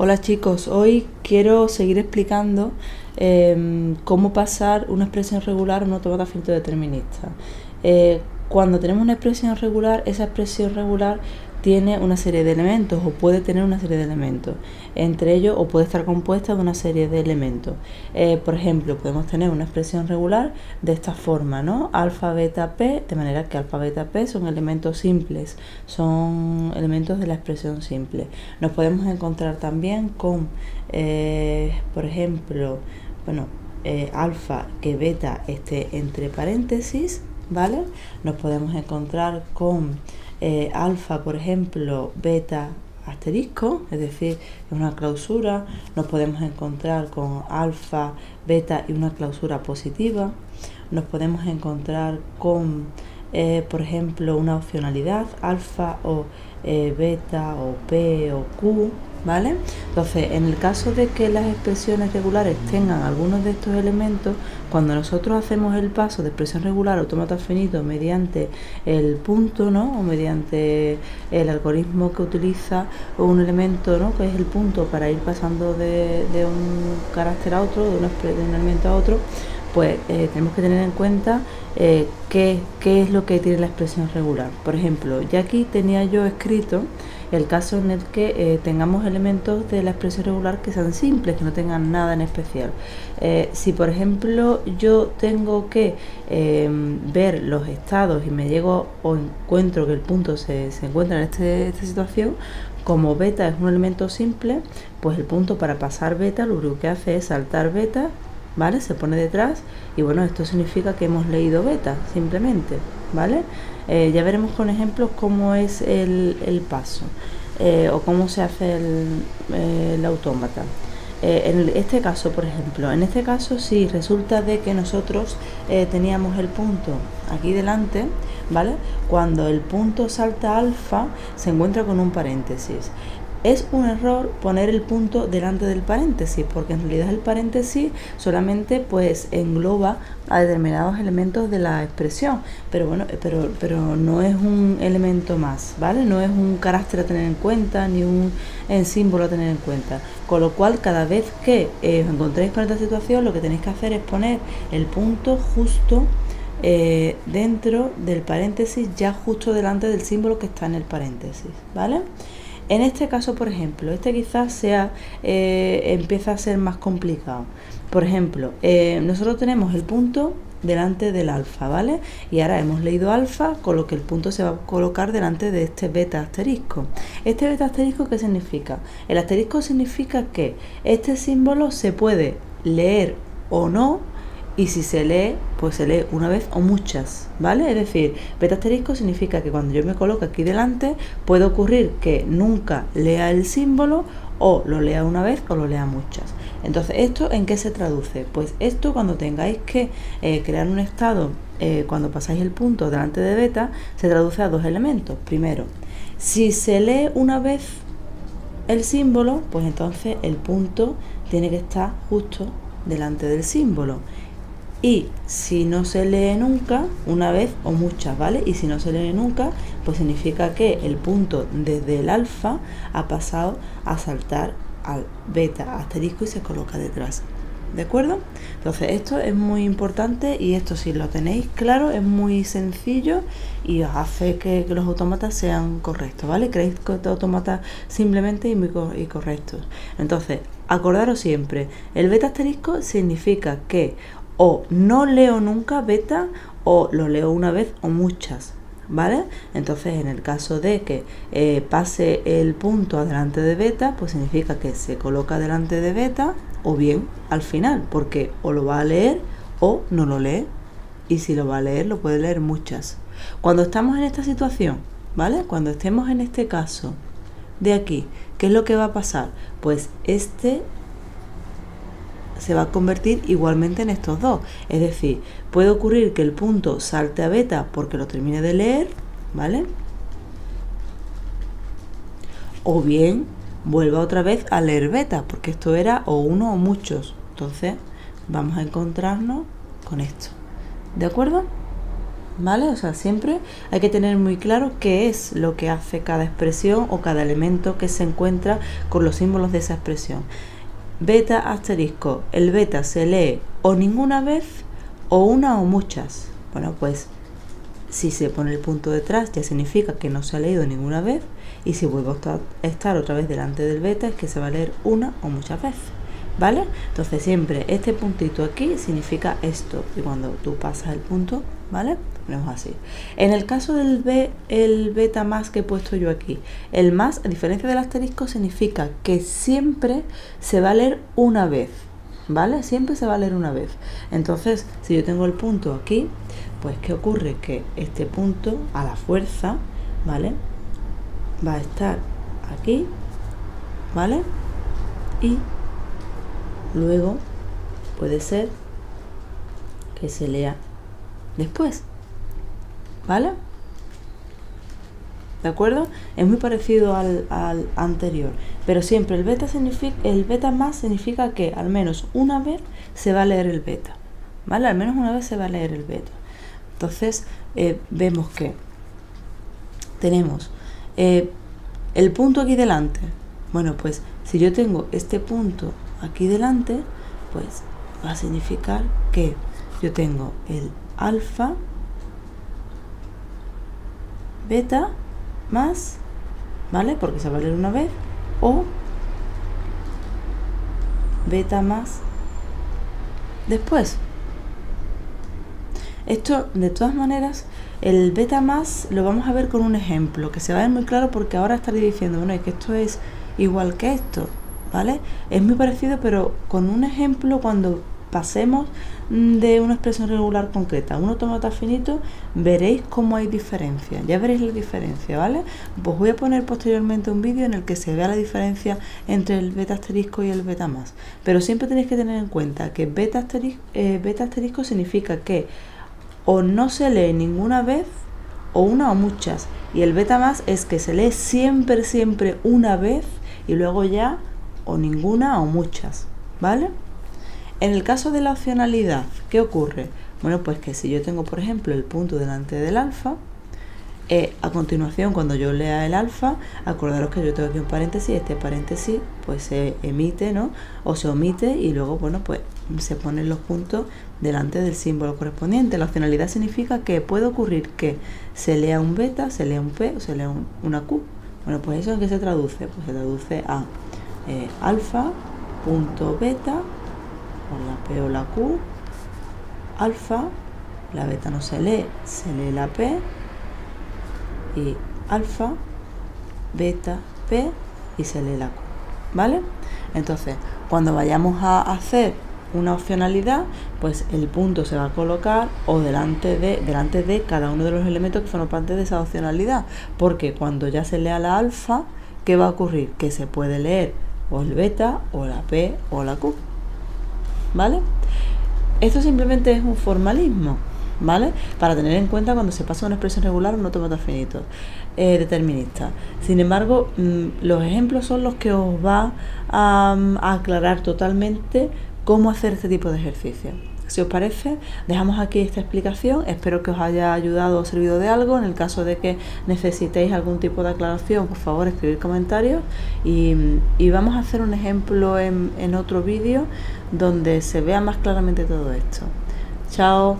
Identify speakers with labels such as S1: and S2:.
S1: Hola chicos, hoy quiero seguir explicando cómo pasar una expresión regular a un autómata finito determinista. Cuando tenemos una expresión regular, esa expresión regular tiene una serie de elementos o puede tener una serie de elementos, entre ellos o puede estar compuesta de una serie de elementos. Por ejemplo, podemos tener una expresión regular de esta forma, ¿no? Alfa, beta, p, de manera que alfa, beta, p son elementos simples, son elementos de la expresión simple. Nos podemos encontrar también con, por ejemplo, alfa que beta esté entre paréntesis, ¿vale? Nos podemos encontrar con alfa, por ejemplo, beta asterisco, es decir, una clausura. Nos podemos encontrar con alfa, beta y una clausura positiva. Nos podemos encontrar con, por ejemplo, una opcionalidad, alfa o beta o p o q, ¿vale? Entonces, en el caso de que las expresiones regulares tengan algunos de estos elementos, cuando nosotros hacemos el paso de expresión regular a autómata finito mediante el punto, ¿no? O mediante el algoritmo que utiliza un elemento, ¿no? Que es el punto para ir pasando de un carácter a otro, de un elemento a otro, pues tenemos que tener en cuenta qué es lo que tiene la expresión regular. Por ejemplo, ya aquí tenía yo escrito el caso en el que tengamos elementos de la expresión regular que sean simples, que no tengan nada en especial. Si por ejemplo yo tengo que ver los estados y me llego o encuentro que el punto se encuentra en esta situación, como beta es un elemento simple, pues el punto para pasar beta lo único que hace es saltar beta, ¿vale? Se pone detrás y bueno, esto significa que hemos leído beta, simplemente, ¿vale? Ya veremos con ejemplos cómo es el paso o cómo se hace el autómata. En este caso, por ejemplo, si resulta de que nosotros teníamos el punto aquí delante, ¿vale? Cuando el punto salta alfa, se encuentra con un paréntesis. Es un error poner el punto delante del paréntesis, porque en realidad el paréntesis solamente pues engloba a determinados elementos de la expresión, pero bueno, pero no es un elemento más, ¿vale? No es un carácter a tener en cuenta, ni un símbolo a tener en cuenta. Con lo cual, cada vez que os encontréis con esta situación, lo que tenéis que hacer es poner el punto justo dentro del paréntesis, ya justo delante del símbolo que está en el paréntesis, ¿vale? En este caso, por ejemplo, quizás empieza a ser más complicado. Por ejemplo, nosotros tenemos el punto delante del alfa, ¿vale? Y ahora hemos leído alfa, con lo que el punto se va a colocar delante de este beta asterisco. ¿Este beta asterisco qué significa? El asterisco significa que este símbolo se puede leer o no, y si se lee, pues se lee una vez o muchas, ¿vale? Es decir, beta asterisco significa que cuando yo me coloco aquí delante, puede ocurrir que nunca lea el símbolo, o lo lea una vez o lo lea muchas. Entonces, ¿esto en qué se traduce? Pues esto, cuando tengáis que crear un estado, cuando pasáis el punto delante de beta, se traduce a dos elementos. Primero, si se lee una vez el símbolo, pues entonces el punto tiene que estar justo delante del símbolo. Y si no se lee nunca, una vez o muchas, ¿vale? Y si no se lee nunca, pues significa que el punto desde el alfa ha pasado a saltar al beta asterisco y se coloca detrás, ¿de acuerdo? Entonces esto es muy importante, y esto, si lo tenéis claro, es muy sencillo y os hace que los autómatas sean correctos, ¿vale? Creéis autómatas simplemente y correctos. Entonces, acordaros siempre, el beta asterisco significa que o no leo nunca beta, o lo leo una vez o muchas, ¿vale? Entonces, en el caso de que pase el punto adelante de beta, pues significa que se coloca delante de beta, o bien al final, porque o lo va a leer o no lo lee, y si lo va a leer, lo puede leer muchas. Cuando estamos en esta situación, ¿vale? Cuando estemos en este caso de aquí, ¿qué es lo que va a pasar? Pues se va a convertir igualmente en estos dos. Es decir, puede ocurrir que el punto salte a beta porque lo termine de leer, ¿vale? O bien vuelva otra vez a leer beta, porque esto era o uno o muchos. Entonces vamos a encontrarnos con esto, ¿de acuerdo? ¿vale? O sea, siempre hay que tener muy claro qué es lo que hace cada expresión o cada elemento que se encuentra con los símbolos de esa expresión. Beta asterisco. El beta se lee o ninguna vez o una o muchas. Bueno, pues si se pone el punto detrás ya significa que no se ha leído ninguna vez, y si vuelve a estar otra vez delante del beta es que se va a leer una o muchas veces, ¿vale? Entonces siempre este puntito aquí significa esto, y cuando tú pasas el punto, ¿vale? Ponemos así. En el caso del el beta más que he puesto yo aquí, el más, a diferencia del asterisco, significa que siempre se va a leer una vez, ¿vale? Siempre se va a leer una vez. Entonces, si yo tengo el punto aquí, pues ¿qué ocurre? Que este punto, a la fuerza, ¿vale?, va a estar aquí, ¿vale? Y luego puede ser que se lea después, ¿vale? ¿De acuerdo? Es muy parecido al anterior, pero siempre el beta más significa que al menos una vez se va a leer el beta, ¿vale? Al menos una vez se va a leer el beta. Entonces vemos que tenemos el punto aquí delante. Bueno, pues si yo tengo este punto aquí delante, pues va a significar que yo tengo el alfa, beta más, ¿vale? Porque se va a leer una vez, o beta más después. Esto, de todas maneras, el beta más lo vamos a ver con un ejemplo, que se va a ver muy claro, porque ahora estaré diciendo, bueno, es que esto es igual que esto, ¿vale? Es muy parecido, pero con un ejemplo, cuando pasemos de una expresión regular concreta a un autómata finito, veréis cómo hay diferencia, ya veréis la diferencia, ¿vale? Pues voy a poner posteriormente un vídeo en el que se vea la diferencia entre el beta asterisco y el beta más, pero siempre tenéis que tener en cuenta que beta asterisco significa que o no se lee ninguna vez o una o muchas, y el beta más es que se lee siempre una vez y luego ya o ninguna o muchas, ¿vale? En el caso de la opcionalidad, ¿qué ocurre? Bueno, pues que si yo tengo, por ejemplo, el punto delante del alfa, a continuación, cuando yo lea el alfa, acordaros que yo tengo aquí un paréntesis, este paréntesis pues se emite, ¿no? O se omite, y luego, bueno, pues se ponen los puntos delante del símbolo correspondiente. La opcionalidad significa que puede ocurrir que se lea un beta, se lea un P o se lea una Q. Bueno, pues ¿eso en qué se traduce? Pues se traduce a alfa punto beta, o la P o la Q, alfa, la beta no se lee la P, y alfa, beta, P, y se lee la Q, ¿vale? Entonces, cuando vayamos a hacer una opcionalidad, pues el punto se va a colocar o delante de cada uno de los elementos que forman parte de esa opcionalidad, porque cuando ya se lea la alfa, ¿qué va a ocurrir? Que se puede leer o el beta, o la P, o la Q, ¿vale? Esto simplemente es un formalismo, ¿vale? Para tener en cuenta cuando se pasa una expresión regular a un autómata finito determinista. Sin embargo, los ejemplos son los que os va a aclarar totalmente cómo hacer este tipo de ejercicio. Si os parece, dejamos aquí esta explicación. Espero que os haya ayudado o servido de algo. En el caso de que necesitéis algún tipo de aclaración, por favor, escribid comentarios, y vamos a hacer un ejemplo en otro vídeo donde se vea más claramente todo esto. Chao.